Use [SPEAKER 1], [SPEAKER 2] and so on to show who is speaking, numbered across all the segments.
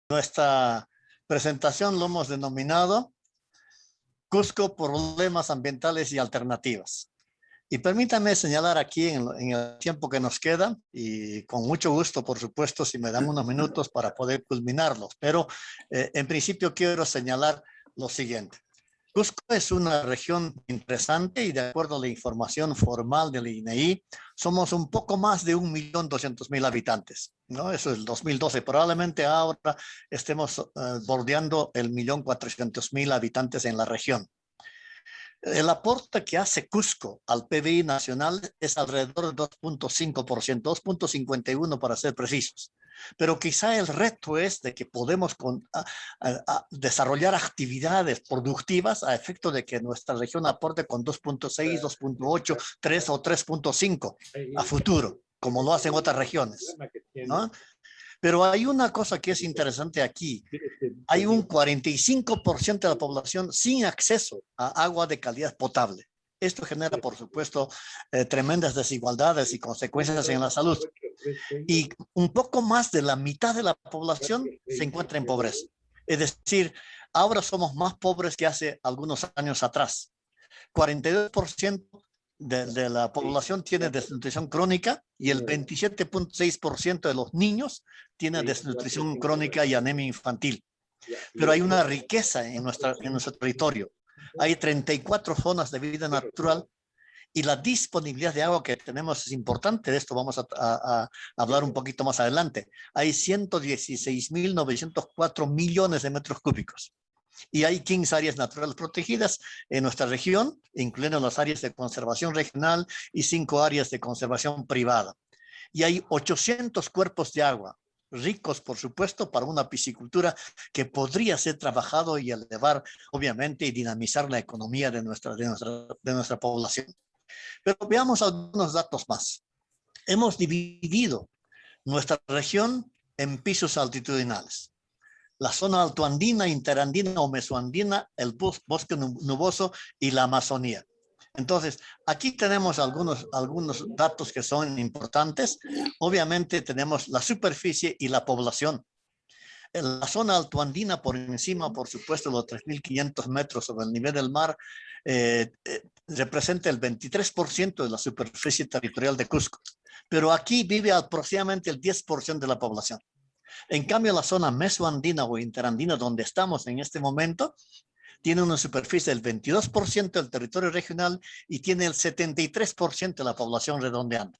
[SPEAKER 1] Nuestra presentación lo hemos denominado Cusco, problemas ambientales y alternativas. Y permítame señalar aquí en el tiempo que nos queda, y con mucho gusto, por supuesto, si me dan unos minutos para poder culminarlos, pero en principio quiero señalar lo siguiente. Cusco es una región interesante y de acuerdo a la información formal del INEI, somos un poco más de 1.200.000 habitantes, ¿no? Eso es el 2012. Probablemente ahora estemos bordeando el 1.400.000 habitantes en la región. El aporte que hace Cusco al PBI nacional es alrededor del 2.5%, 2.51 para ser precisos. Pero quizá el reto es de que podemos desarrollar actividades productivas a efecto de que nuestra región aporte con 2.6, 2.8, 3 o 3.5 a futuro, como lo hacen otras regiones, ¿no? Pero hay una cosa que es interesante aquí. Hay un 45% de la población sin acceso a agua de calidad potable. Esto genera, por supuesto, tremendas desigualdades y consecuencias en la salud. Y un poco más de la mitad de la población se encuentra en pobreza. Es decir, ahora somos más pobres que hace algunos años atrás. 42% de la población tiene desnutrición crónica y el 27.6% de los niños tiene desnutrición crónica y anemia infantil. Pero hay una riqueza en nuestro territorio. Hay 34 zonas de vida natural y la disponibilidad de agua que tenemos es importante. De esto vamos a hablar un poquito más adelante. Hay 116.904 millones de metros cúbicos. Y hay 15 áreas naturales protegidas en nuestra región, incluyendo las áreas de conservación regional y 5 áreas de conservación privada. Y hay 800 cuerpos de agua, ricos, por supuesto, para una piscicultura que podría ser trabajado y elevar, obviamente, y dinamizar la economía de nuestra población. Pero veamos algunos datos más. Hemos dividido nuestra región en pisos altitudinales. La zona altoandina, interandina o mesoandina, el bosque nuboso y la Amazonía. Entonces, aquí tenemos algunos datos que son importantes. Obviamente tenemos la superficie y la población. En la zona altoandina, por encima, por supuesto, los 3.500 metros sobre el nivel del mar, representa el 23% de la superficie territorial de Cusco. Pero aquí vive aproximadamente el 10% de la población. En cambio, la zona mesoandina o interandina, donde estamos en este momento, tiene una superficie del 22% del territorio regional y tiene el 73% de la población redondeando.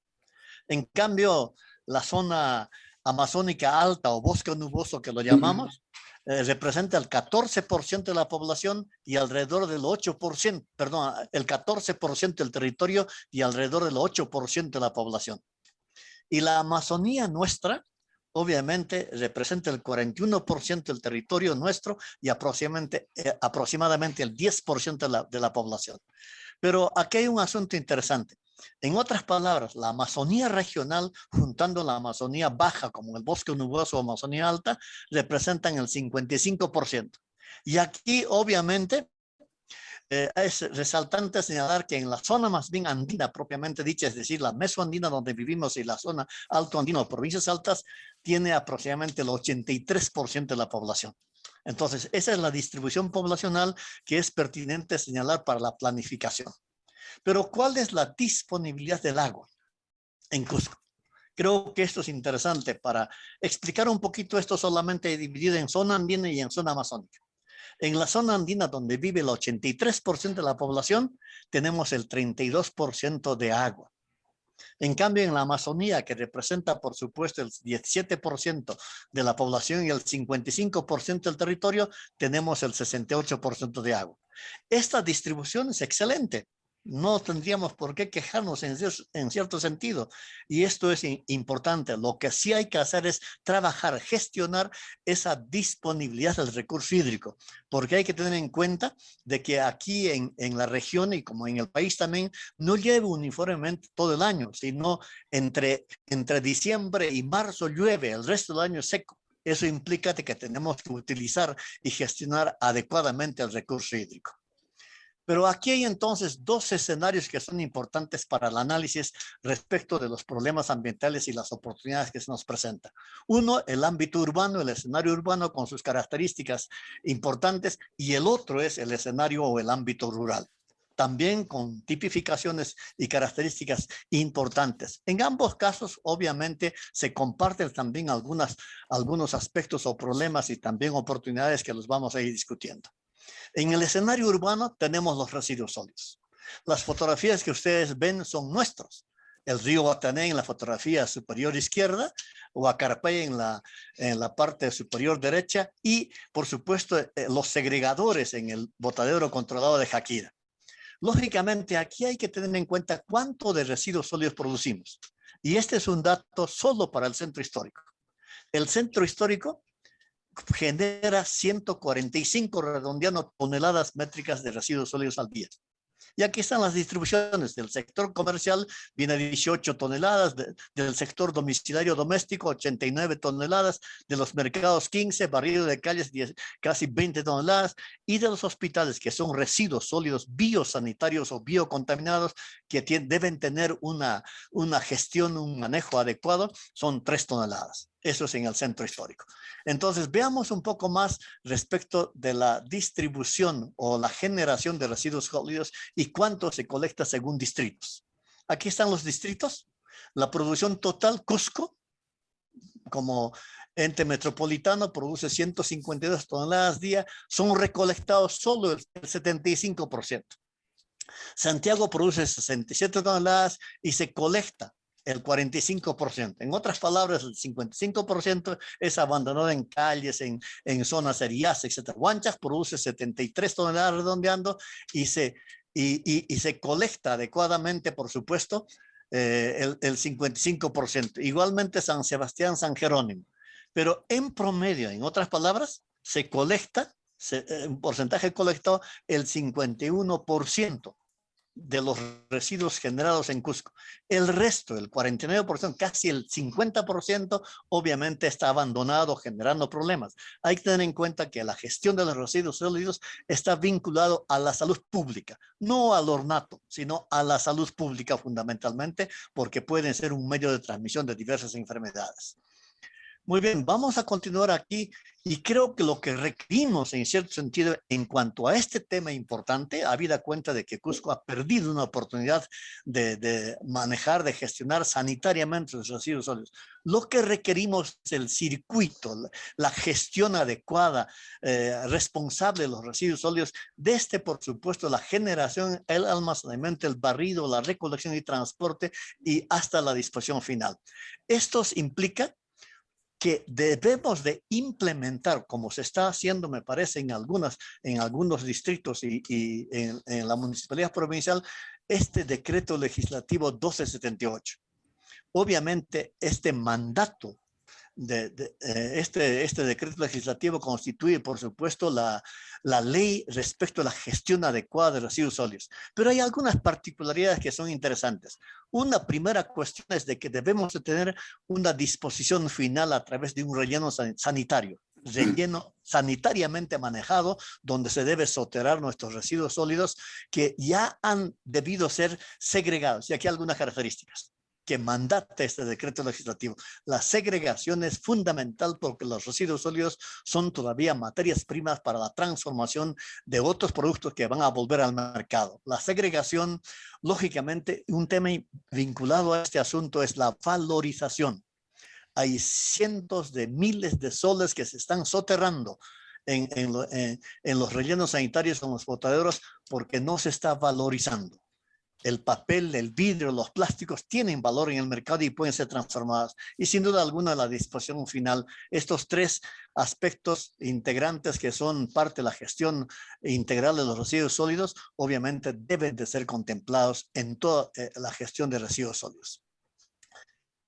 [SPEAKER 1] En cambio, la zona amazónica alta o bosque nuboso que lo llamamos, representa el 14% de la población y alrededor del 8%, perdón, el 14% del territorio y alrededor del 8% de la población. Y la Amazonía nuestra, obviamente, representa el 41% del territorio nuestro y aproximadamente el 10% de la población. Pero aquí hay un asunto interesante. En otras palabras, la Amazonía regional, juntando la Amazonía baja como el bosque nuboso o Amazonía alta, representan el 55%. Y aquí, obviamente, es resaltante señalar que en la zona más bien andina propiamente dicha, es decir, la mesoandina donde vivimos y la zona altoandina o provincias altas, tiene aproximadamente el 83% de la población. Entonces, esa es la distribución poblacional que es pertinente señalar para la planificación. Pero, ¿cuál es la disponibilidad del agua en Cusco? Creo que esto es interesante para explicar un poquito esto solamente dividido en zona andina y en zona amazónica. En la zona andina, donde vive el 83% de la población, tenemos el 32% de agua. En cambio, en la Amazonía, que representa, por supuesto, el 17% de la población y el 55% del territorio, tenemos el 68% de agua. Esta distribución es excelente. No tendríamos por qué quejarnos en cierto sentido. Y esto es importante. Lo que sí hay que hacer es trabajar, gestionar esa disponibilidad del recurso hídrico. Porque hay que tener en cuenta de que aquí en la región y como en el país también, no llueve uniformemente todo el año, sino entre diciembre y marzo llueve, el resto del año es seco. Eso implica que tenemos que utilizar y gestionar adecuadamente el recurso hídrico. Pero aquí hay entonces dos escenarios que son importantes para el análisis respecto de los problemas ambientales y las oportunidades que se nos presentan. Uno, el ámbito urbano, el escenario urbano con sus características importantes, y el otro es el escenario o el ámbito rural, también con tipificaciones y características importantes. En ambos casos, obviamente, se comparten también algunos aspectos o problemas y también oportunidades que los vamos a ir discutiendo. En el escenario urbano tenemos los residuos sólidos. Las fotografías que ustedes ven son nuestros. El río Guatané en la fotografía superior izquierda, Huacarpey en la parte superior derecha y, por supuesto, los segregadores en el botadero controlado de Jaquira. Lógicamente, aquí hay que tener en cuenta cuánto de residuos sólidos producimos. Y este es un dato solo para el centro histórico. El centro histórico genera 145 redondeando toneladas métricas de residuos sólidos al día. Y aquí están las distribuciones. Del sector comercial viene 18 toneladas, del sector domiciliario doméstico 89 toneladas, de los mercados 15, barrido de calles casi 20 toneladas, y de los hospitales, que son residuos sólidos biosanitarios o biocontaminados, que deben tener una gestión, un manejo adecuado, son 3 toneladas. Eso es en el centro histórico. Entonces, veamos un poco más respecto de la distribución o la generación de residuos sólidos y cuánto se colecta según distritos. Aquí están los distritos. La producción total, Cusco, como ente metropolitano, produce 152 toneladas día. Son recolectados solo el 75%. Santiago produce 67 toneladas y se colecta el 45%. En otras palabras, el 55% es abandonado en calles, en zonas eriadas, etc. Huanchas produce 73 toneladas redondeando y se colecta adecuadamente, por supuesto, el 55%. Igualmente San Sebastián, San Jerónimo. Pero en promedio, en otras palabras, se colecta, un porcentaje colectado, el 51% de los residuos generados en Cusco. El resto, el 49%, casi el 50%, obviamente está abandonado, generando problemas. Hay que tener en cuenta que la gestión de los residuos sólidos está vinculado a la salud pública, no al ornato, sino a la salud pública fundamentalmente, porque pueden ser un medio de transmisión de diversas enfermedades. Muy bien, vamos a continuar aquí y creo que lo que requerimos en cierto sentido en cuanto a este tema importante, habida cuenta de que Cusco ha perdido una oportunidad de manejar, de gestionar sanitariamente los residuos sólidos. Lo que requerimos es el circuito, la gestión adecuada, responsable de los residuos sólidos, desde por supuesto la generación, el almacenamiento, el barrido, la recolección y transporte y hasta la disposición final. Esto implica que debemos de implementar, como se está haciendo, me parece, en algunos distritos y en la municipalidad provincial, este decreto legislativo 1278. Obviamente, este mandato este decreto legislativo constituye, por supuesto, la ley respecto a la gestión adecuada de residuos sólidos. Pero hay algunas particularidades que son interesantes. Una primera cuestión es de que debemos de tener una disposición final a través de un relleno sanitario. Relleno sanitariamente manejado, donde se debe soterrar nuestros residuos sólidos que ya han debido ser segregados. Y aquí algunas características que mandata este decreto legislativo. La segregación es fundamental porque los residuos sólidos son todavía materias primas para la transformación de otros productos que van a volver al mercado. La segregación, lógicamente, un tema vinculado a este asunto es la valorización. Hay cientos de miles de soles que se están soterrando en los rellenos sanitarios, en los botaderos, porque no se está valorizando. El papel, el vidrio, los plásticos tienen valor en el mercado y pueden ser transformados. Y sin duda alguna la disposición final, estos tres aspectos integrantes que son parte de la gestión integral de los residuos sólidos, obviamente deben de ser contemplados en toda la gestión de residuos sólidos.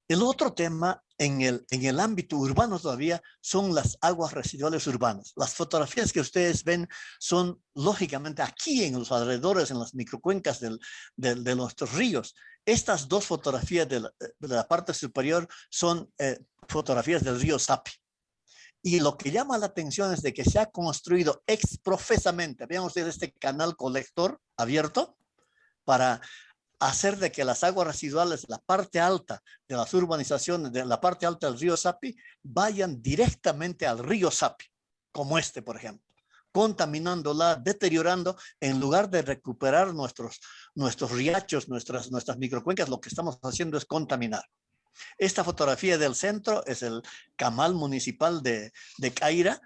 [SPEAKER 1] El otro tema en el ámbito urbano todavía son las aguas residuales urbanas. Las fotografías que ustedes ven son lógicamente aquí en los alrededores, en las microcuencas de nuestros ríos. Estas dos fotografías de la parte superior son fotografías del río Sapi. Y lo que llama la atención es de que se ha construido exprofesamente, vean ustedes este canal colector abierto para hacer de que las aguas residuales, la parte alta de las urbanizaciones, de la parte alta del río Sapi, vayan directamente al río Sapi, como este, por ejemplo, contaminándola, deteriorando, en lugar de recuperar nuestros riachos, nuestras microcuencas, lo que estamos haciendo es contaminar. Esta fotografía del centro es el camal municipal de Caira,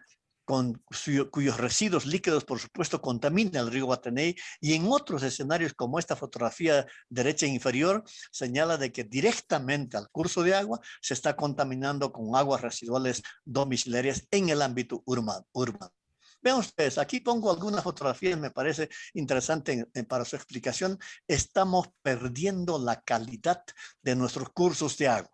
[SPEAKER 1] cuyos residuos líquidos, por supuesto, contaminan el río Guateney, y en otros escenarios como esta fotografía derecha inferior señala de que directamente al curso de agua se está contaminando con aguas residuales domiciliarias en el ámbito urbano. Vean ustedes, aquí pongo algunas fotografías, me parece interesante para su explicación. Estamos perdiendo la calidad de nuestros cursos de agua.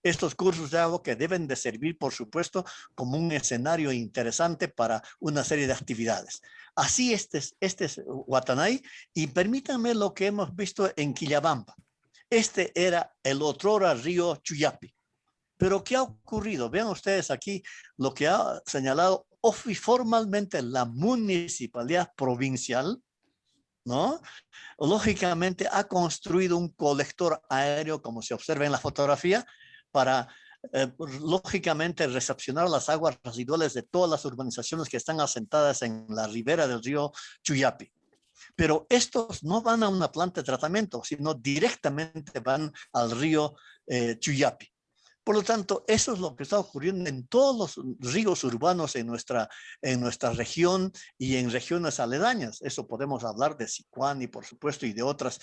[SPEAKER 1] Estos cursos de agua que deben de servir, por supuesto, como un escenario interesante para una serie de actividades. Así este es Guatanay, y permítanme lo que hemos visto en Quillabamba. Este era el otrora río Chuyapi. Pero ¿qué ha ocurrido? Vean ustedes aquí lo que ha señalado formalmente la municipalidad provincial, ¿no? Lógicamente ha construido un colector aéreo, como se observa en la fotografía, para lógicamente recepcionar las aguas residuales de todas las urbanizaciones que están asentadas en la ribera del río Chuyapi. Pero estos no van a una planta de tratamiento, sino directamente van al río Chuyapi. Por lo tanto, eso es lo que está ocurriendo en todos los ríos urbanos en nuestra región y en regiones aledañas. Eso podemos hablar de Sicuani, por supuesto, y de otras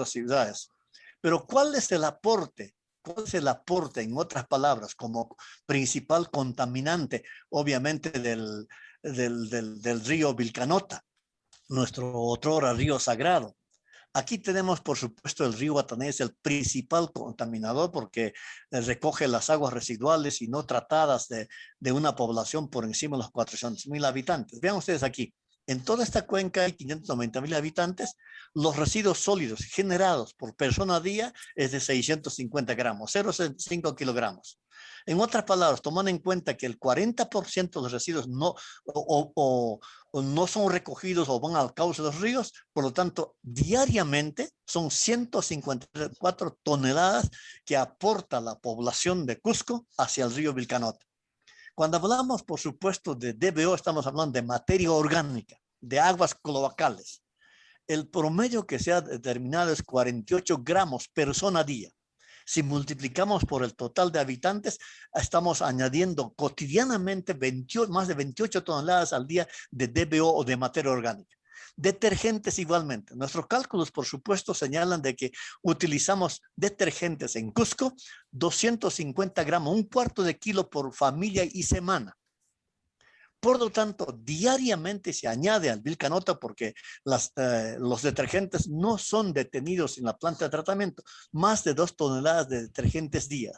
[SPEAKER 1] ciudades. Pero ¿cuál es el aporte? ¿Cuál es el aporte, en otras palabras, como principal contaminante, obviamente, del río Vilcanota, nuestro otrora río sagrado? Aquí tenemos, por supuesto, el río Guatané es el principal contaminador porque recoge las aguas residuales y no tratadas de una población por encima de los 400,000 habitantes. Vean ustedes aquí, en toda esta cuenca hay 590,000 habitantes. Los residuos sólidos generados por persona a día es de 650 gramos, 0,5 kilogramos. En otras palabras, tomando en cuenta que el 40% de los residuos no son recogidos o van al cauce de los ríos, por lo tanto, diariamente son 154 toneladas que aporta la población de Cusco hacia el río Vilcanota. Cuando hablamos, por supuesto, de DBO, estamos hablando de materia orgánica, de aguas cloacales. El promedio que se ha determinado es 48 gramos persona a día. Si multiplicamos por el total de habitantes, estamos añadiendo cotidianamente más de 28 toneladas al día de DBO o de materia orgánica. Detergentes igualmente. Nuestros cálculos, por supuesto, señalan de que utilizamos detergentes en Cusco, 250 gramos, un cuarto de kilo por familia y semana. Por lo tanto, diariamente se añade al Vilcanota porque los detergentes no son detenidos en la planta de tratamiento, más de 2 toneladas de detergentes día.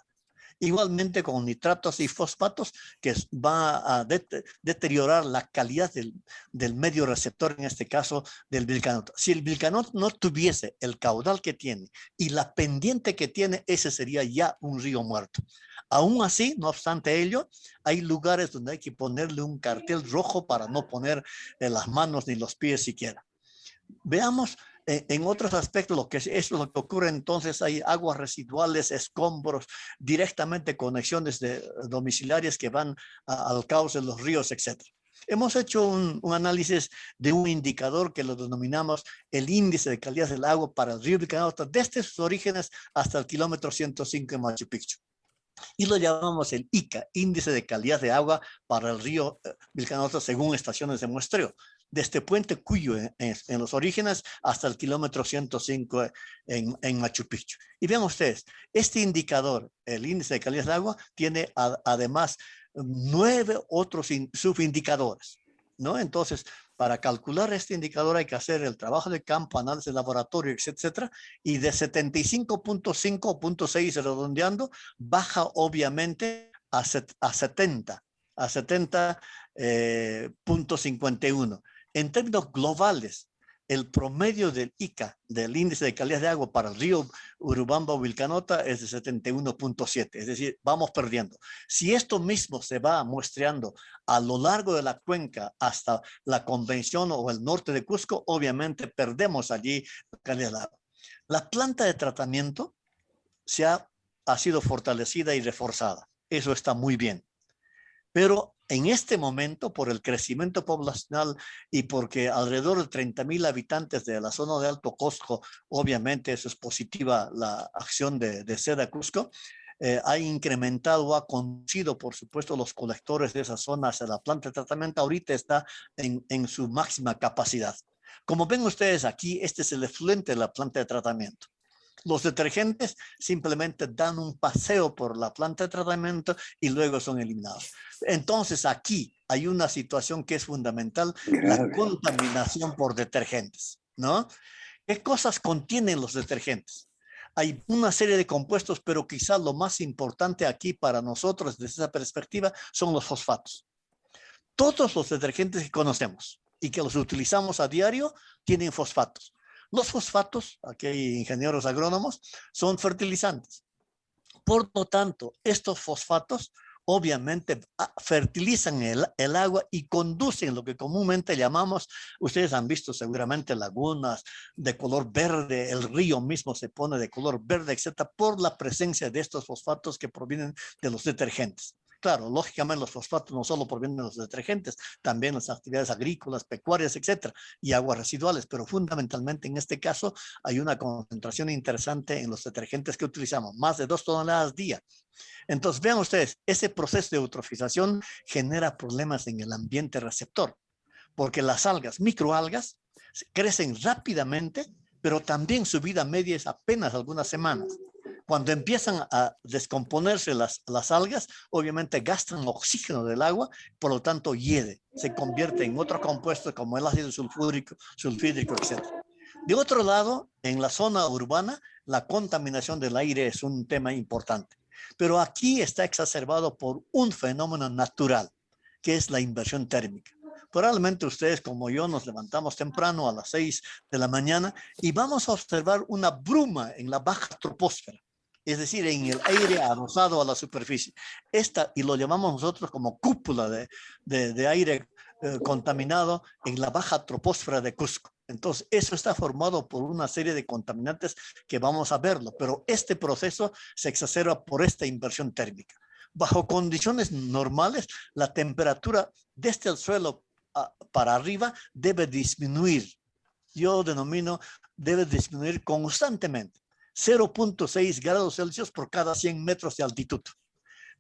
[SPEAKER 1] Igualmente con nitratos y fosfatos que va a deteriorar la calidad del medio receptor, en este caso del Vilcanota. Si el Vilcanota no tuviese el caudal que tiene y la pendiente que tiene, ese sería ya un río muerto. Aún así, no obstante ello, hay lugares donde hay que ponerle un cartel rojo para no poner las manos ni los pies siquiera. Veamos en otros aspectos lo que es lo que ocurre. Entonces hay aguas residuales, escombros, directamente conexiones domiciliarias que van al cauce de los ríos, etc. Hemos hecho un análisis de un indicador que lo denominamos el índice de calidad del agua para el río Vilcanota desde sus orígenes hasta el kilómetro 105 en Machu Picchu. Y lo llamamos el ICA, Índice de Calidad de Agua para el río Vilcanota según estaciones de muestreo, desde Puente Cuyo en los orígenes hasta el kilómetro 105 en Machu Picchu. Y vean ustedes, este indicador, el índice de calidad de agua, tiene además 9 otros subindicadores, ¿no? Entonces, para calcular este indicador hay que hacer el trabajo de campo, análisis de laboratorio, etcétera, y de 75.5.6 redondeando, baja obviamente a 70.51. En términos globales, el promedio del ICA, del índice de calidad de agua para el río Urubamba o Vilcanota es de 71.7, es decir, vamos perdiendo. Si esto mismo se va muestreando a lo largo de la cuenca hasta la Convención o el norte de Cusco, obviamente perdemos allí la calidad del agua. La planta de tratamiento ha sido fortalecida y reforzada. Eso está muy bien. Pero en este momento, por el crecimiento poblacional y porque alrededor de 30,000 habitantes de la zona de Alto Cusco, obviamente eso es positiva la acción de SEDA Cusco, ha incrementado o ha conducido, por supuesto, los colectores de esa zona hacia la planta de tratamiento. Ahorita está en su máxima capacidad. Como ven ustedes aquí, este es el efluente de la planta de tratamiento. Los detergentes simplemente dan un paseo por la planta de tratamiento y luego son eliminados. Entonces aquí hay una situación que es fundamental, la contaminación por detergentes, ¿no? ¿Qué cosas contienen los detergentes? Hay una serie de compuestos, pero quizás lo más importante aquí para nosotros desde esa perspectiva son los fosfatos. Todos los detergentes que conocemos y que los utilizamos a diario tienen fosfatos. Los fosfatos, aquí hay ingenieros agrónomos, son fertilizantes. Por lo tanto, estos fosfatos obviamente fertilizan el agua y conducen lo que comúnmente llamamos, ustedes han visto seguramente lagunas de color verde, el río mismo se pone de color verde, etcétera, por la presencia de estos fosfatos que provienen de los detergentes. Claro, lógicamente los fosfatos no solo provienen de los detergentes, también las actividades agrícolas, pecuarias, etcétera, y aguas residuales, pero fundamentalmente en este caso hay una concentración interesante en los detergentes que utilizamos, más de 2 toneladas día. Entonces, vean ustedes, ese proceso de eutrofización genera problemas en el ambiente receptor, porque las algas, microalgas, crecen rápidamente, pero también su vida media es apenas algunas semanas. Cuando empiezan a descomponerse las algas, obviamente gastan oxígeno del agua, por lo tanto hiede, se convierte en otro compuesto como el ácido sulfúrico, sulfídrico, etc. De otro lado, en la zona urbana, la contaminación del aire es un tema importante, pero aquí está exacerbado por un fenómeno natural, que es la inversión térmica. Probablemente ustedes como yo nos levantamos temprano a las 6 de la mañana y vamos a observar una bruma en la baja troposfera, es decir, en el aire adosado a la superficie. Y lo llamamos nosotros como cúpula de aire contaminado en la baja troposfera de Cusco. Entonces, eso está formado por una serie de contaminantes que vamos a verlo, pero este proceso se exacerba por esta inversión térmica. Bajo condiciones normales, la temperatura desde el suelo para arriba debe disminuir. Yo denomino, debe disminuir constantemente. 0.6 grados Celsius por cada 100 metros de altitud.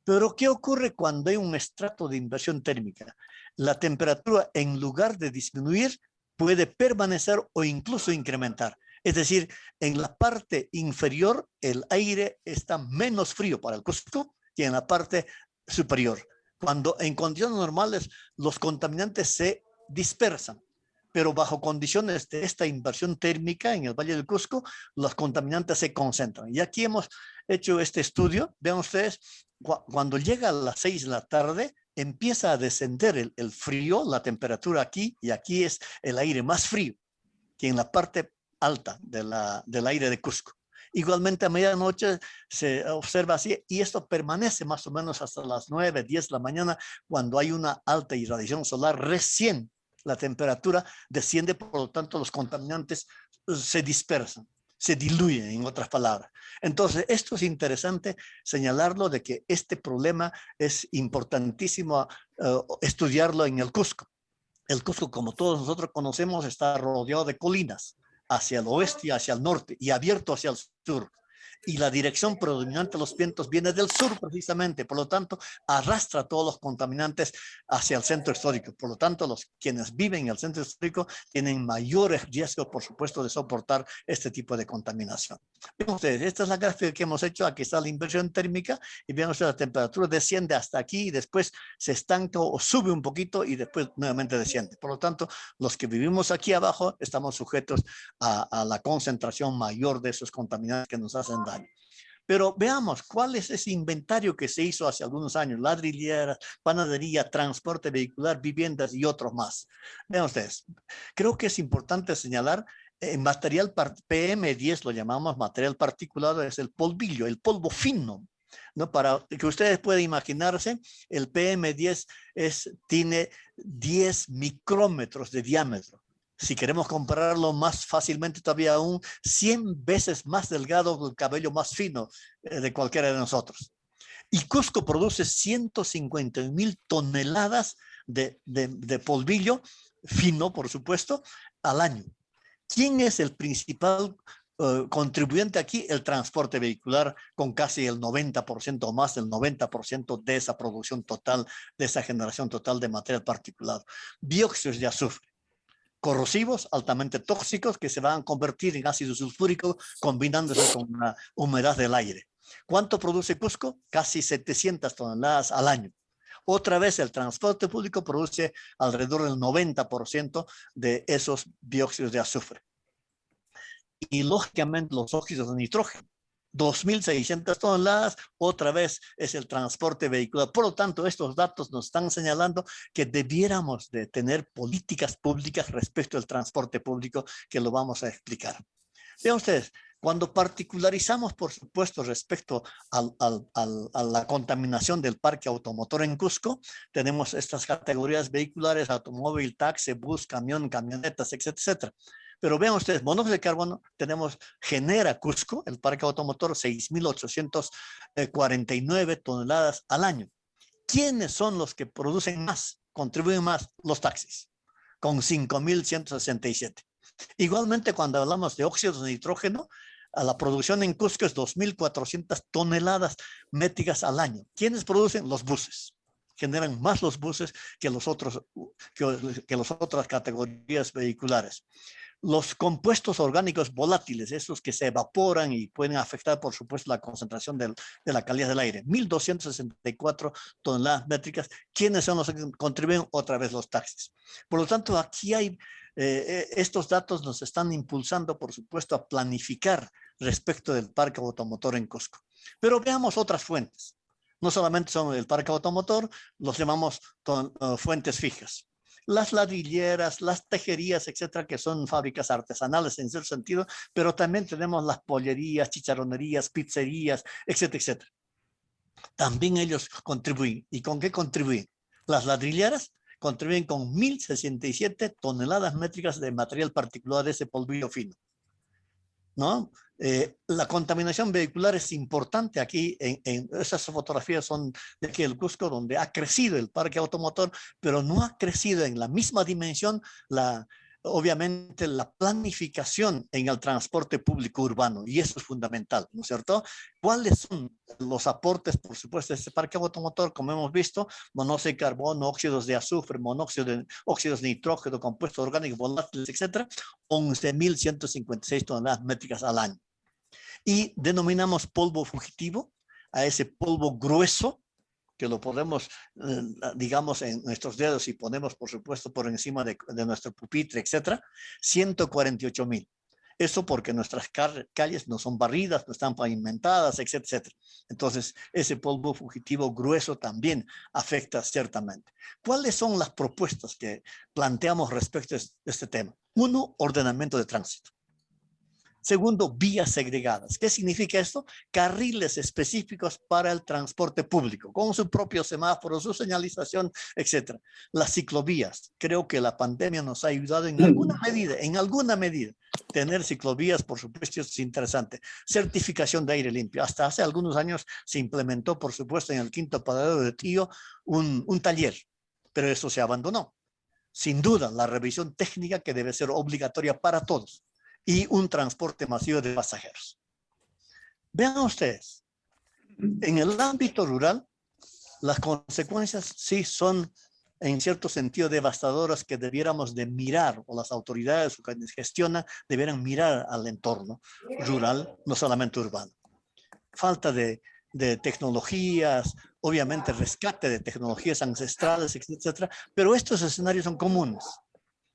[SPEAKER 1] Pero, ¿qué ocurre cuando hay un estrato de inversión térmica? La temperatura, en lugar de disminuir, puede permanecer o incluso incrementar. Es decir, en la parte inferior, el aire está menos frío para el Cusco que en la parte superior. Cuando en condiciones normales los contaminantes se dispersan, pero bajo condiciones de esta inversión térmica en el Valle del Cusco, los contaminantes se concentran. Y aquí hemos hecho este estudio. Vean ustedes, cuando llega a las 6 de la tarde, empieza a descender el frío, la temperatura aquí, y aquí es el aire más frío que en la parte alta del aire de Cusco. Igualmente a medianoche se observa así y esto permanece más o menos hasta las 9, 10 de la mañana cuando hay una alta irradiación solar. Recién la temperatura desciende, por lo tanto los contaminantes se dispersan, se diluyen, en otras palabras. Entonces, esto es interesante señalarlo de que este problema es importantísimo estudiarlo en el Cusco. El Cusco, como todos nosotros conocemos, está rodeado de colinas hacia el oeste y hacia el norte y abierto hacia el sur. Y la dirección predominante de los vientos viene del sur precisamente, por lo tanto arrastra todos los contaminantes hacia el centro histórico. Por lo tanto, quienes viven en el centro histórico tienen mayores riesgos, por supuesto, de soportar este tipo de contaminación. Ven ustedes, esta es la gráfica que hemos hecho. Aquí está la inversión térmica y vean ustedes, la temperatura desciende hasta aquí y después se estanca o sube un poquito y después nuevamente desciende. Por lo tanto, los que vivimos aquí abajo estamos sujetos a la concentración mayor de esos contaminantes que nos hacen daño. Pero veamos cuál es ese inventario que se hizo hace algunos años: ladrilleras, panadería, transporte vehicular, viviendas y otros más. Vean ustedes, creo que es importante señalar, material PM10 lo llamamos material particulado, es el polvillo, el polvo fino, ¿no? Para que ustedes puedan imaginarse, el PM10 tiene 10 micrómetros de diámetro. Si queremos compararlo más fácilmente todavía, aún 100 veces más delgado que el cabello más fino de cualquiera de nosotros. Y Cusco produce 150.000 toneladas de polvillo fino, por supuesto, al año. ¿Quién es el principal contribuyente aquí? El transporte vehicular, con casi el 90% o más del 90% de esa producción total, de esa generación total de material particulado. Dióxidos de azufre, corrosivos, altamente tóxicos, que se van a convertir en ácido sulfúrico combinándose con la humedad del aire. ¿Cuánto produce Cusco? Casi 700 toneladas al año. Otra vez, el transporte público produce alrededor del 90% de esos dióxidos de azufre. Y lógicamente los óxidos de nitrógeno, 2.600 toneladas, otra vez es el transporte vehicular. Por lo tanto, estos datos nos están señalando que debiéramos de tener políticas públicas respecto al transporte público, que lo vamos a explicar. Vean ustedes, cuando particularizamos, por supuesto, respecto a la contaminación del parque automotor en Cusco, tenemos estas categorías vehiculares: automóvil, taxi, bus, camión, camionetas, etcétera. Pero vean ustedes, monóxido de carbono genera Cusco, el parque automotor, 6.849 toneladas al año. ¿Quiénes son los que producen más, contribuyen más? Los taxis, con 5.167. Igualmente, cuando hablamos de óxidos de nitrógeno, a la producción en Cusco es 2.400 toneladas métricas al año. ¿Quiénes producen? Los buses. Generan más los buses que las otras categorías vehiculares. Los compuestos orgánicos volátiles, esos que se evaporan y pueden afectar, por supuesto, la concentración de la calidad del aire. 1.264 toneladas métricas. ¿Quiénes son los que contribuyen? Otra vez los taxis. Por lo tanto, aquí hay estos datos nos están impulsando, por supuesto, a planificar respecto del parque automotor en Cusco. Pero veamos otras fuentes. No solamente son el parque automotor, los llamamos fuentes fijas. Las ladrilleras, las tejerías, etcétera, que son fábricas artesanales en cierto sentido, pero también tenemos las pollerías, chicharronerías, pizzerías, etcétera, etcétera. También ellos contribuyen. ¿Y con qué contribuyen? Las ladrilleras contribuyen con 1.067 toneladas métricas de material particular de ese polvillo fino, ¿no? La contaminación vehicular es importante aquí. Esas fotografías son de aquí del Cusco, donde ha crecido el parque automotor, pero no ha crecido en la misma dimensión obviamente la planificación en el transporte público urbano, y eso es fundamental, ¿no es cierto? ¿Cuáles son los aportes, por supuesto, de este parque automotor? Como hemos visto: monóxido de carbono, óxidos de azufre, óxidos de nitrógeno, compuestos orgánicos volátiles, etcétera, 11.156 toneladas métricas al año. Y denominamos polvo fugitivo a ese polvo grueso, que lo podemos, digamos, en nuestros dedos y ponemos, por supuesto, por encima de nuestro pupitre, etcétera, 148.000. Eso porque nuestras calles no son barridas, no están pavimentadas, etcétera, etcétera. Entonces, ese polvo fugitivo grueso también afecta ciertamente. ¿Cuáles son las propuestas que planteamos respecto a este tema? Uno, ordenamiento de tránsito. Segundo, vías segregadas. ¿Qué significa esto? Carriles específicos para el transporte público, con su propio semáforo, su señalización, etcétera. Las ciclovías. Creo que la pandemia nos ha ayudado en alguna medida. Tener ciclovías, por supuesto, es interesante. Certificación de aire limpio. Hasta hace algunos años se implementó, por supuesto, en el Quinto Paradero de Tío, un taller, pero eso se abandonó. Sin duda, la revisión técnica, que debe ser obligatoria para todos, y un transporte masivo de pasajeros. Vean ustedes, en el ámbito rural, las consecuencias sí son en cierto sentido devastadoras, que debiéramos de mirar, o las autoridades que gestionan debieran mirar al entorno rural, no solamente urbano. Falta de tecnologías, obviamente rescate de tecnologías ancestrales, etcétera, pero estos escenarios son comunes.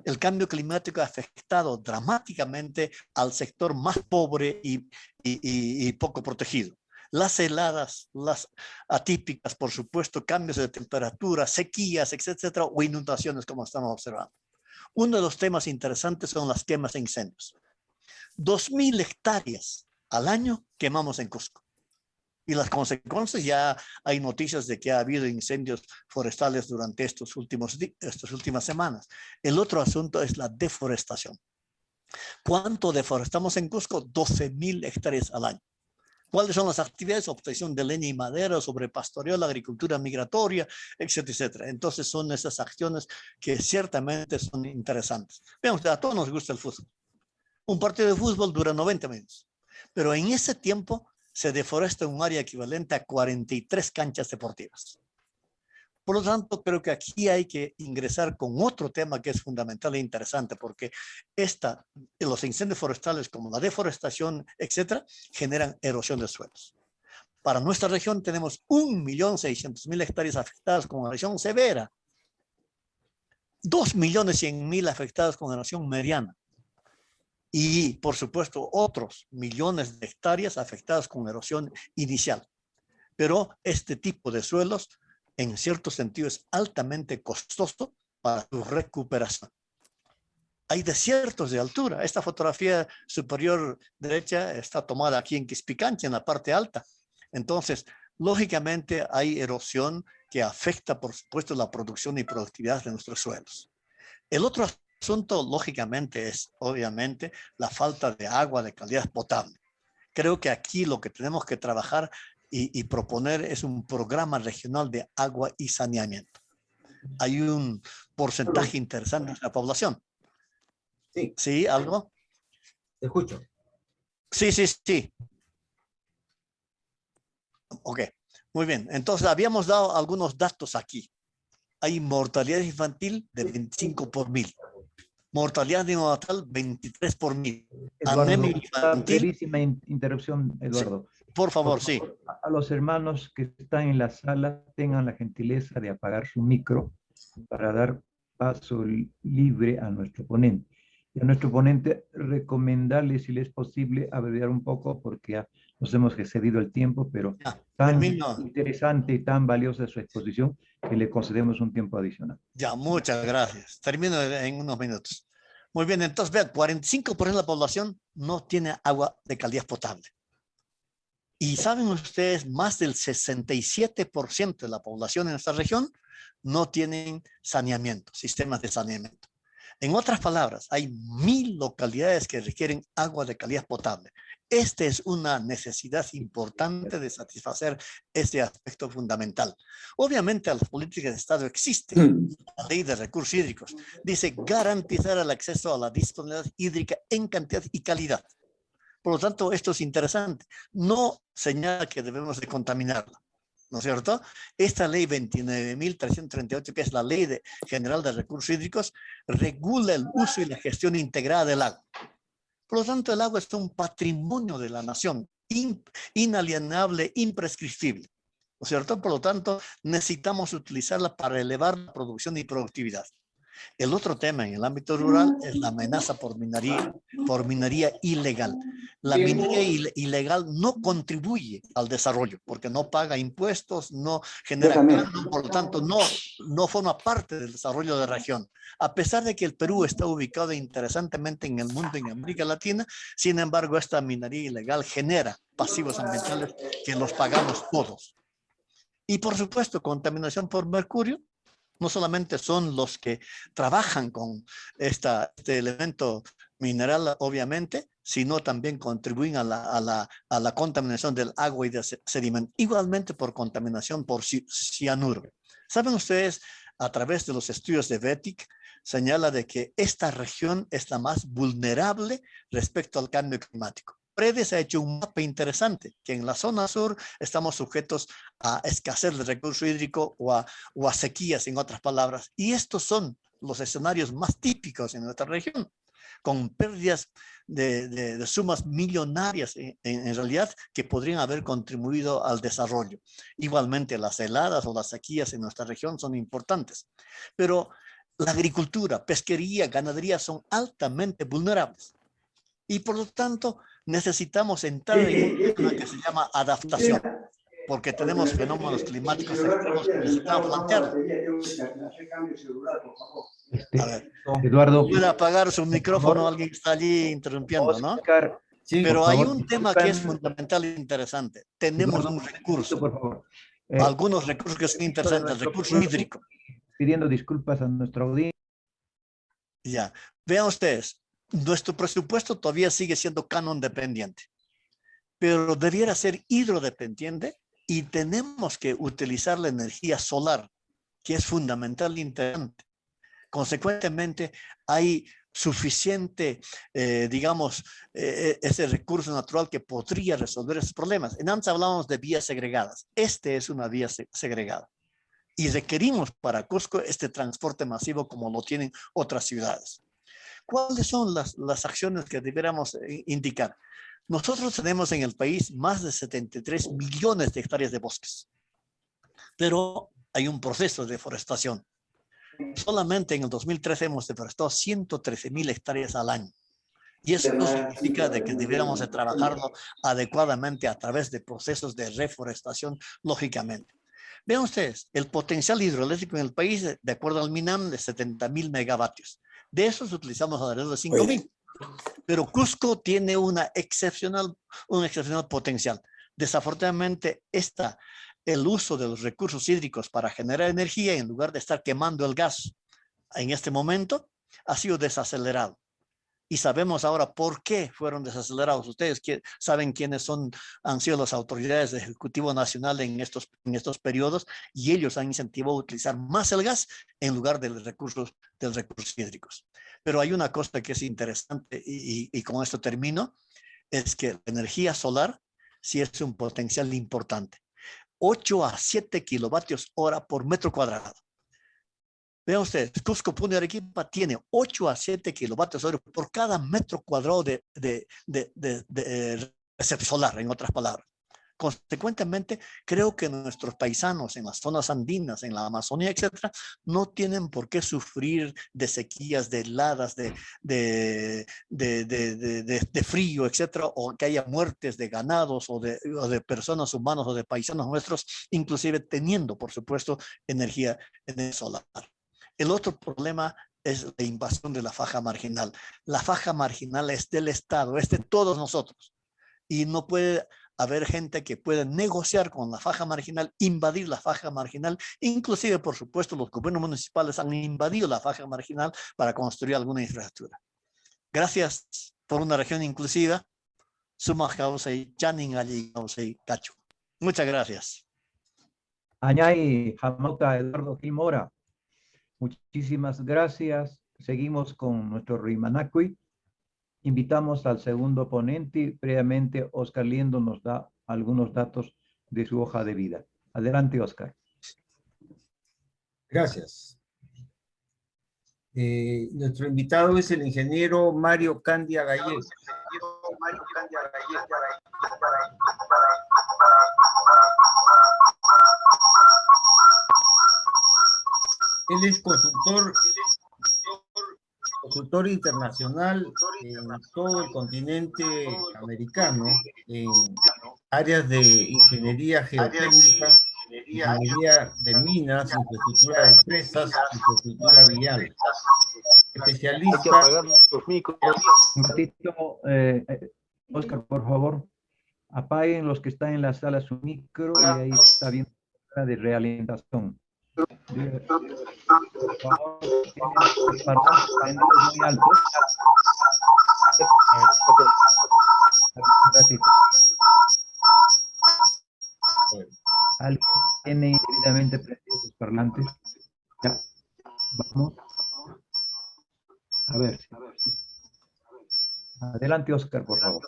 [SPEAKER 1] El cambio climático ha afectado dramáticamente al sector más pobre y poco protegido. las heladas, las atípicas, por supuesto, cambios de temperatura, sequías, etcétera, o inundaciones, como estamos observando. Uno de los temas interesantes son las quemas e incendios. 2.000 hectáreas al año quemamos en Cusco. Y las consecuencias, ya hay noticias de que ha habido incendios forestales durante estas últimas semanas. El otro asunto es la deforestación. ¿Cuánto deforestamos en Cusco? 12.000 hectáreas al año. ¿Cuáles son las actividades? Obtención de leña y madera, sobrepastoreo, la agricultura migratoria, etcétera, etcétera. Entonces son esas acciones que ciertamente son interesantes. Veamos, a todos nos gusta el fútbol. Un partido de fútbol dura 90 minutos, pero en ese tiempo se deforesta un área equivalente a 43 canchas deportivas. Por lo tanto, creo que aquí hay que ingresar con otro tema que es fundamental e interesante, porque los incendios forestales como la deforestación, etcétera, generan erosión de suelos. Para nuestra región tenemos 1.600.000 hectáreas afectadas con erosión severa, 2.100.000 afectadas con erosión mediana, y, por supuesto, otros millones de hectáreas afectadas con erosión inicial. Pero este tipo de suelos, en cierto sentido, es altamente costoso para su recuperación. Hay desiertos de altura. Esta fotografía superior derecha está tomada aquí en Quispicanchi, en la parte alta. Entonces, lógicamente, hay erosión que afecta, por supuesto, la producción y productividad de nuestros suelos. El otro asunto, lógicamente, es obviamente la falta de agua de calidad potable. Creo que aquí lo que tenemos que trabajar y proponer es un programa regional de agua y saneamiento. Hay un porcentaje interesante de la población.
[SPEAKER 2] Sí.
[SPEAKER 1] ¿Sí? ¿Algo?
[SPEAKER 2] Te escucho.
[SPEAKER 1] Sí, sí, sí. Ok, muy bien. Entonces, habíamos dado algunos datos aquí. Hay mortalidad infantil de 25 por 1.000. Mortalidad neonatal 23 por 1.000. Anemia infantil.
[SPEAKER 3] Brevísima interrupción, Eduardo.
[SPEAKER 1] Sí, por favor, sí.
[SPEAKER 3] A los hermanos que están en la sala tengan la gentileza de apagar su micro para dar paso libre a nuestro ponente. Y a nuestro ponente recomendarle, si le es posible, abreviar un poco porque ya nos hemos excedido el tiempo, pero tan interesante y tan valiosa su exposición que le concedemos un tiempo adicional.
[SPEAKER 1] Ya, muchas gracias. Termino en unos minutos. Muy bien, entonces vean, 45% de la población no tiene agua de calidad potable. Y saben ustedes, más del 67% de la población en esta región no tienen saneamiento, sistemas de saneamiento. En otras palabras, hay 1.000 localidades que requieren agua de calidad potable. Esta es una necesidad importante de satisfacer este aspecto fundamental. Obviamente, las políticas de Estado existen. La ley de recursos hídricos dice garantizar el acceso a la disponibilidad hídrica en cantidad y calidad. Por lo tanto, esto es interesante. No señala que debemos de contaminarla, ¿no es cierto? Esta ley 29.338, que es la ley general de recursos hídricos, regula el uso y la gestión integrada del agua. Por lo tanto, el agua es un patrimonio de la nación, inalienable, imprescriptible, ¿no es cierto? Por lo tanto, necesitamos utilizarla para elevar la producción y productividad. El otro tema en el ámbito rural es la amenaza por minería ilegal. La minería ilegal no contribuye al desarrollo porque no paga impuestos, no genera canon, por lo tanto no forma parte del desarrollo de la región. A pesar de que el Perú está ubicado interesantemente en el mundo, en América Latina, sin embargo, esta minería ilegal genera pasivos ambientales que los pagamos todos. Y por supuesto, contaminación por mercurio. No solamente son los que trabajan con este elemento mineral, obviamente, sino también contribuyen a la contaminación del agua y del sedimento. Igualmente por contaminación por cianuro. ¿Saben ustedes, a través de los estudios de VETIC, señala de que esta región es la más vulnerable respecto al cambio climático? Predes ha hecho un mapa interesante, que en la zona sur estamos sujetos a escasez de recurso hídrico o a sequías, en otras palabras. Y estos son los escenarios más típicos en nuestra región, con pérdidas de sumas millonarias en realidad que podrían haber contribuido al desarrollo. Igualmente las heladas o las sequías en nuestra región son importantes. Pero la agricultura, pesquería, ganadería son altamente vulnerables. Y por lo tanto, necesitamos entrar en un tema que se llama adaptación, porque tenemos fenómenos climáticos extremos que necesitamos plantear. A ver,
[SPEAKER 3] Eduardo,
[SPEAKER 1] puede apagar su micrófono, alguien está allí interrumpiendo, ¿no?
[SPEAKER 3] Oscar,
[SPEAKER 2] Sí,
[SPEAKER 1] Pero
[SPEAKER 3] por
[SPEAKER 1] hay
[SPEAKER 3] favor,
[SPEAKER 1] un tema que es
[SPEAKER 3] disculpen.
[SPEAKER 1] fundamental e interesante. Tenemos
[SPEAKER 3] Eduardo,
[SPEAKER 1] un recurso,
[SPEAKER 3] por favor.
[SPEAKER 1] algunos recursos que son interesantes, el recurso hídrico.
[SPEAKER 3] Pidiendo disculpas a nuestra audiencia.
[SPEAKER 1] Ya, vean ustedes, nuestro presupuesto todavía sigue siendo canon dependiente, pero debiera ser hidrodependiente y tenemos que utilizar la energía solar, que es fundamental e interesante. Consecuentemente, hay suficiente, digamos, ese recurso natural que podría resolver esos problemas. En antes hablábamos de vías segregadas. Este es una vía segregada. Y requerimos para Cusco este transporte masivo como lo tienen otras ciudades. ¿Cuáles son las acciones que deberíamos indicar? Nosotros tenemos en el país más de 73 millones de hectáreas de bosques, pero hay un proceso de deforestación. Solamente en el 2013 hemos deforestado 113,000 hectáreas al año. Y eso significa de que deberíamos de trabajarlo adecuadamente a través de procesos de reforestación, lógicamente. Vean ustedes, el potencial hidroeléctrico en el país, de acuerdo al MINAM, de 70,000 megavatios. De esos utilizamos alrededor de 5,000. Pero Cusco tiene un excepcional potencial. Desafortunadamente, el uso de los recursos hídricos para generar energía, en lugar de estar quemando el gas en este momento, ha sido desacelerado. Y sabemos ahora por qué fueron desacelerados. Ustedes saben quiénes han sido las autoridades del Ejecutivo Nacional en estos periodos, y ellos han incentivado a utilizar más el gas en lugar de los recursos hídricos. Pero hay una cosa que es interesante, y con esto termino, es que la energía solar sí es un potencial importante. 8 a 7 kilovatios hora por metro cuadrado. Vean ustedes, Cusco, Puno y Arequipa tiene 8 a 7 kilovatios hora por cada metro cuadrado de reserva solar, en otras palabras. Consecuentemente, creo que nuestros paisanos en las zonas andinas, en la Amazonía, etcétera, no tienen por qué sufrir de sequías, de heladas, de frío, etcétera, o que haya muertes de ganados o de personas humanas o de paisanos nuestros, inclusive teniendo, por supuesto, energía solar. El otro problema es la invasión de la faja marginal. La faja marginal es del Estado, es de todos nosotros. Y no puede haber gente que pueda negociar con la faja marginal, invadir la faja marginal. Inclusive, por supuesto, los gobiernos municipales han invadido la faja marginal para construir alguna infraestructura. Gracias por una región inclusiva. Muchas gracias.
[SPEAKER 3] Añay, Jamauta, Eduardo Gilmora. Muchísimas gracias. Seguimos con nuestro Rimanacui. Invitamos al segundo ponente. Previamente, Oscar Liendo nos da algunos datos de su hoja de vida. Adelante, Oscar.
[SPEAKER 2] Gracias. Nuestro invitado es el ingeniero Mario Candia Gallego. Él es consultor internacional en todo el continente americano, en áreas de ingeniería geotécnica, ingeniería de minas, infraestructura de presas, infraestructura vial. Especialista.
[SPEAKER 4] Hay que apagar los micros.
[SPEAKER 3] Un ratito, Oscar, por favor, apaguen los que están en la sala su micro y ahí está bien de realimentación. Por favor, tienen parlantes muy altos. Un ratito. ¿Alguien tiene indebidamente prendidos los parlantes? Ya, vamos. A ver. Adelante, Oscar, por favor.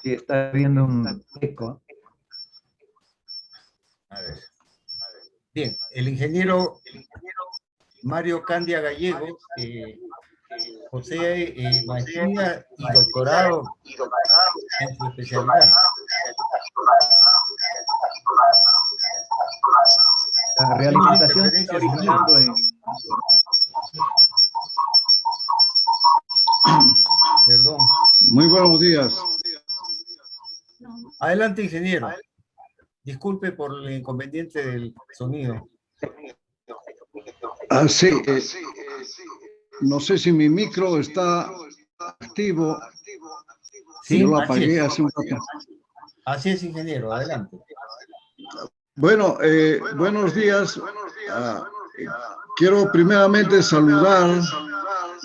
[SPEAKER 3] Sí, está habiendo un eco.
[SPEAKER 2] A ver. Bien, el ingeniero Mario Candia Gallego posee maestría y doctorado en su especialidad.
[SPEAKER 3] La realimentación se está originando en...
[SPEAKER 2] Perdón.
[SPEAKER 5] Muy buenos días.
[SPEAKER 2] Adelante, ingeniero. Disculpe por el inconveniente del sonido.
[SPEAKER 5] Sí, no sé si mi micro está activo.
[SPEAKER 2] Sí,
[SPEAKER 5] Yo lo
[SPEAKER 2] así
[SPEAKER 5] apagué
[SPEAKER 2] es.
[SPEAKER 5] hace un rato.
[SPEAKER 2] Así es, ingeniero. Adelante.
[SPEAKER 5] Bueno, buenos días. Quiero primeramente saludar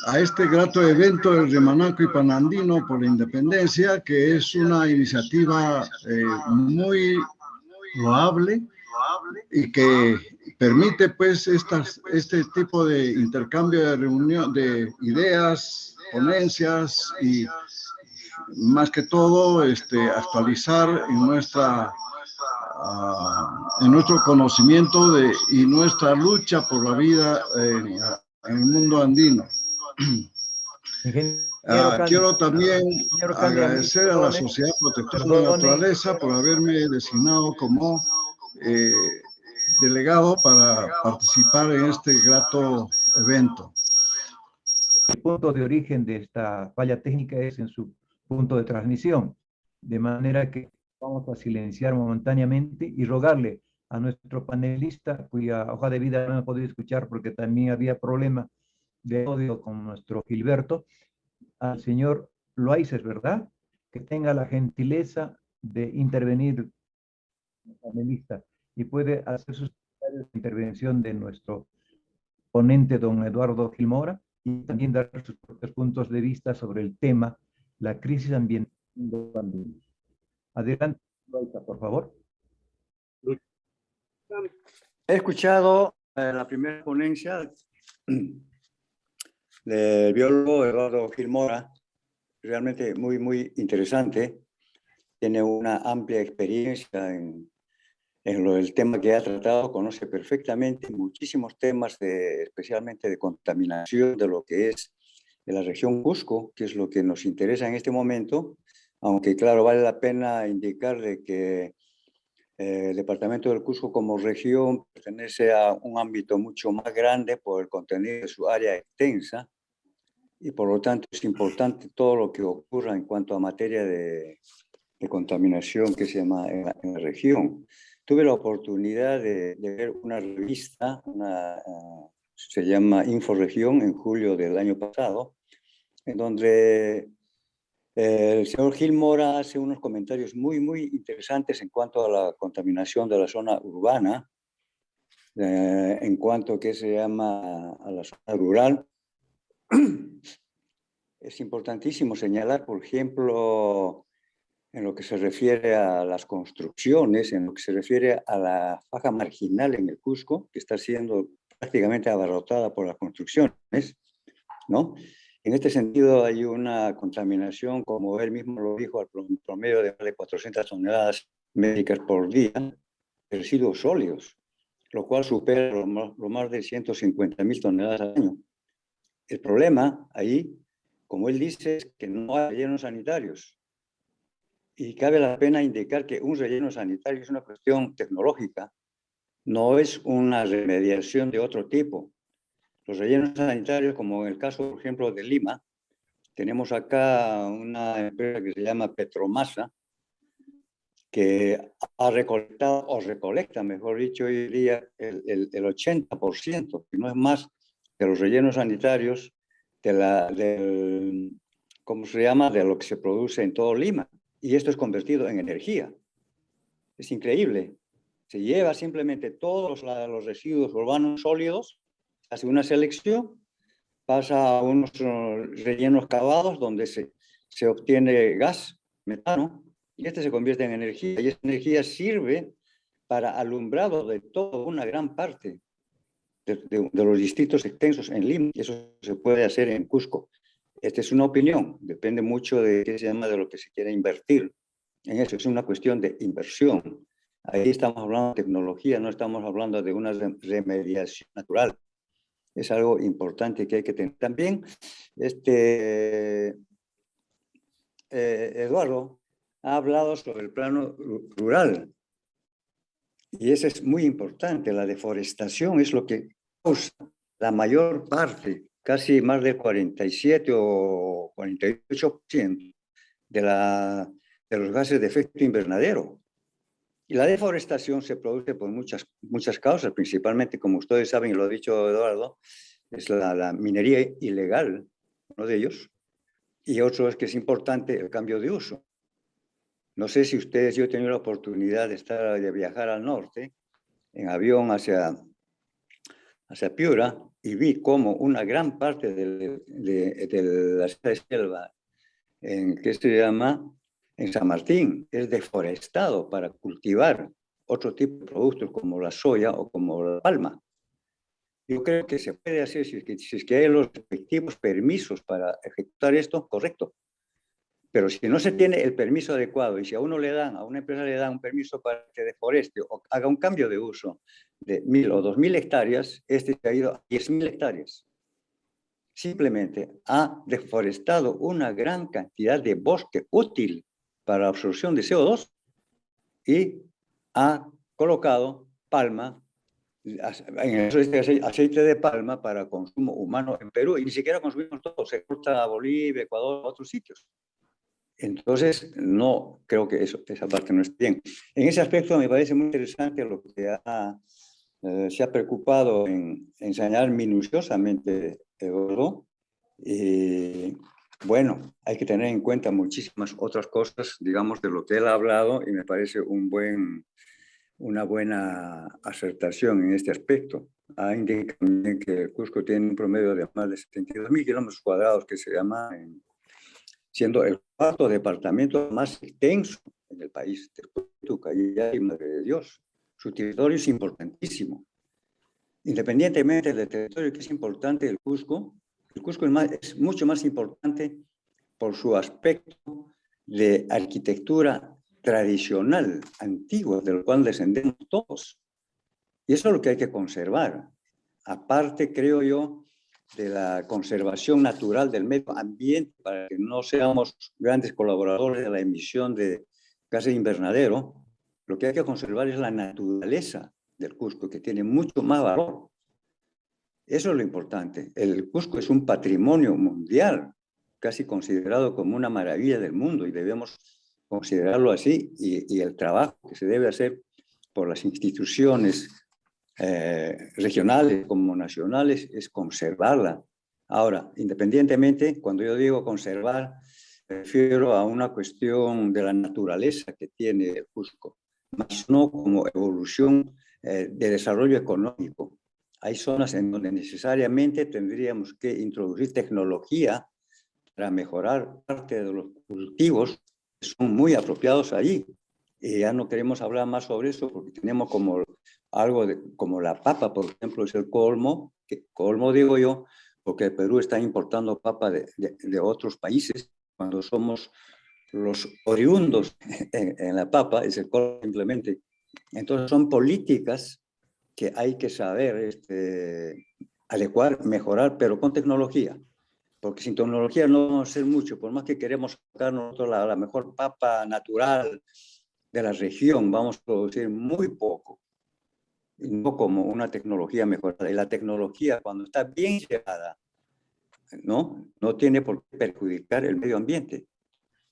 [SPEAKER 5] a este grato evento del Remanaco y Panandino por la Independencia, que es una iniciativa muy loable y que permite pues este tipo de intercambio de reunión de ideas, ponencias y más que todo actualizar en nuestro conocimiento y nuestra lucha por la vida en el mundo andino.
[SPEAKER 3] Ingeniero Candia,
[SPEAKER 5] Quiero también
[SPEAKER 3] ingeniero Candia,
[SPEAKER 5] agradecer a la
[SPEAKER 3] perdone,
[SPEAKER 5] Sociedad Protectora de la
[SPEAKER 3] perdone,
[SPEAKER 5] Naturaleza por haberme designado como delegado para participar en este grato evento.
[SPEAKER 3] el punto de origen de esta falla técnica es en su punto de transmisión, de manera que vamos a silenciar momentáneamente y rogarle a nuestro panelista, cuya hoja de vida no he podido escuchar porque también había problema de audio con nuestro Gilberto, al señor Loaices, ¿verdad? Que tenga la gentileza de intervenir el panelista y puede hacer sus comentarios de intervención de nuestro ponente, don Eduardo Gilmora, y también dar sus propios puntos de vista sobre el tema, la crisis ambiental. Adelante, Loaiza, por favor.
[SPEAKER 6] He escuchado la primera ponencia del biólogo Eduardo Gilmora, realmente muy interesante. Tiene una amplia experiencia en lo del tema que ha tratado, conoce perfectamente muchísimos temas, especialmente de contaminación de lo que es de la región Cusco, que es lo que nos interesa en este momento, aunque claro, vale la pena indicar de que el departamento del Cusco como región pertenece a un ámbito mucho más grande por el contenido de su área extensa y por lo tanto es importante todo lo que ocurra en cuanto a materia de contaminación que se llama en la región. Tuve la oportunidad de ver una revista, se llama Inforegión, en julio del año pasado, en donde el señor Gilmora hace unos comentarios muy interesantes en cuanto a la contaminación de la zona urbana, en cuanto a que se llama a la zona rural. Es importantísimo señalar, por ejemplo, en lo que se refiere a las construcciones, en lo que se refiere a la faja marginal en el Cusco, que está siendo prácticamente abarrotada por las construcciones, ¿no? En este sentido hay una contaminación, como él mismo lo dijo, al promedio de más de 400 toneladas métricas por día de residuos sólidos, lo cual supera lo más de 150.000 toneladas al año. El problema ahí, como él dice, es que no hay rellenos sanitarios. Y cabe la pena indicar que un relleno sanitario es una cuestión tecnológica, no es una remediación de otro tipo. Los rellenos sanitarios, como en el caso, por ejemplo, de Lima, tenemos acá una empresa que se llama Petromasa, que ha recolectado, o recolecta, mejor dicho, hoy día el 80%, que no es más, de los rellenos sanitarios ¿cómo se llama?, de lo que se produce en todo Lima. Y esto es convertido en energía. Es increíble. Se lleva simplemente todos los residuos urbanos sólidos, hace una selección, pasa a unos rellenos cavados donde se obtiene gas, metano, y este se convierte en energía. Y esta energía sirve para alumbrado de toda una gran parte de los distritos extensos en Lima. Y eso se puede hacer en Cusco. Esta es una opinión, depende mucho de qué se llama, de lo que se quiere invertir. En eso es una cuestión de inversión. Ahí estamos hablando de tecnología, no estamos hablando de una remediación natural. Es algo importante que hay que tener. También, Eduardo ha hablado sobre el plano rural. Y eso es muy importante. La deforestación es lo que causa la mayor parte, casi más del 47 o 48% de los gases de efecto invernadero. Y la deforestación se produce por muchas causas, principalmente, como ustedes saben, y lo ha dicho Eduardo, es la minería ilegal, uno de ellos, y otro es que es importante el cambio de uso. No sé si ustedes, yo he tenido la oportunidad de viajar al norte en avión hacia Piura y vi cómo una gran parte de la selva ¿qué se llama? En San Martín, es deforestado para cultivar otro tipo de productos como la soya o como la palma. Yo creo que se puede hacer si es que hay los respectivos permisos para ejecutar esto, correcto. Pero si no se tiene el permiso adecuado y si a una empresa le dan un permiso para que deforeste o haga un cambio de uso de 1.000 o 2.000 hectáreas, se ha ido a 10.000 hectáreas. Simplemente ha deforestado una gran cantidad de bosque útil para la absorción de CO2 y ha colocado palma, aceite de palma para consumo humano en Perú, y ni siquiera consumimos todo, se corta a Bolivia, Ecuador, a otros sitios. Entonces, no creo que esa parte no esté bien. En ese aspecto me parece muy interesante lo que se ha preocupado en enseñar minuciosamente Eduardo. Y bueno, hay que tener en cuenta muchísimas otras cosas, digamos, de lo que él ha hablado, y me parece una buena acertación en este aspecto. Indica también que Cusco tiene un promedio de más de 72.000 kilómetros cuadrados, que se llama, siendo el cuarto departamento más extenso en el país, después de Tucayá y Madre de Dios. Su territorio es importantísimo. Independientemente del territorio que es importante, el Cusco es mucho más importante por su aspecto de arquitectura tradicional, antigua, del cual descendemos todos. Y eso es lo que hay que conservar. Aparte, creo yo, de la conservación natural del medio ambiente, para que no seamos grandes colaboradores de la emisión de gases de invernadero, lo que hay que conservar es la naturaleza del Cusco, que tiene mucho más valor. Eso es lo importante. El Cusco es un patrimonio mundial, casi considerado como una maravilla del mundo, y debemos considerarlo así, y el trabajo que se debe hacer por las instituciones regionales como nacionales es conservarla. Ahora, independientemente, cuando yo digo conservar, me refiero a una cuestión de la naturaleza que tiene el Cusco, más no como evolución de desarrollo económico. Hay zonas en donde necesariamente tendríamos que introducir tecnología para mejorar parte de los cultivos que son muy apropiados allí. Y ya no queremos hablar más sobre eso porque tenemos como algo como la papa, por ejemplo, es el colmo, colmo digo yo, porque el Perú está importando papa de otros países, cuando somos los oriundos en la papa, es el colmo simplemente. Entonces son políticas que hay que saber adecuar, mejorar, pero con tecnología. Porque sin tecnología no vamos a hacer mucho. Por más que queremos sacar nosotros la mejor papa natural de la región, vamos a producir muy poco. Y no como una tecnología mejorada. Y la tecnología, cuando está bien llevada, no tiene por qué perjudicar el medio ambiente.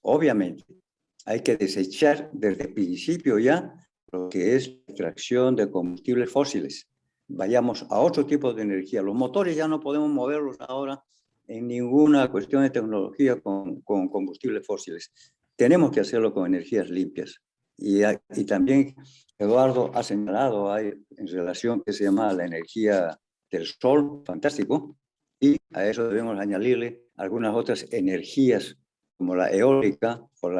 [SPEAKER 6] Obviamente, hay que desechar desde el principio ya lo que es la extracción de combustibles fósiles. Vayamos a otro tipo de energía. Los motores ya no podemos moverlos ahora en ninguna cuestión de tecnología con combustibles fósiles. Tenemos que hacerlo con energías limpias. Y también Eduardo ha señalado, hay en relación que se llama la energía del sol, fantástico, y a eso debemos añadirle algunas otras energías como la eólica o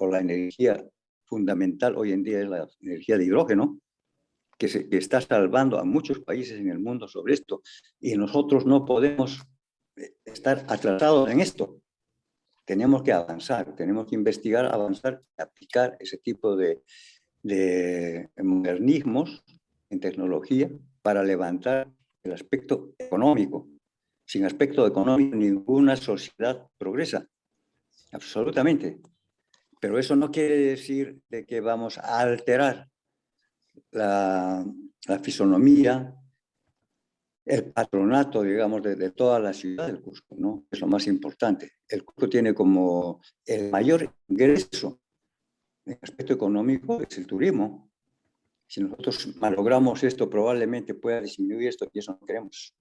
[SPEAKER 6] la energía fundamental hoy en día es la energía de hidrógeno, que está salvando a muchos países en el mundo sobre esto, y nosotros no podemos estar atrasados en esto. Tenemos que avanzar, tenemos que investigar, avanzar, aplicar ese tipo de modernismos en tecnología para levantar el aspecto económico. Sin aspecto económico, ninguna sociedad progresa. Absolutamente. Pero eso no quiere decir de que vamos a alterar la fisonomía el patronato, digamos, de toda la ciudad del Cusco, ¿no? Es lo más importante. El Cusco tiene como el mayor ingreso en aspecto económico, es el turismo. Si nosotros malogramos esto, probablemente pueda disminuir esto y eso no queremos.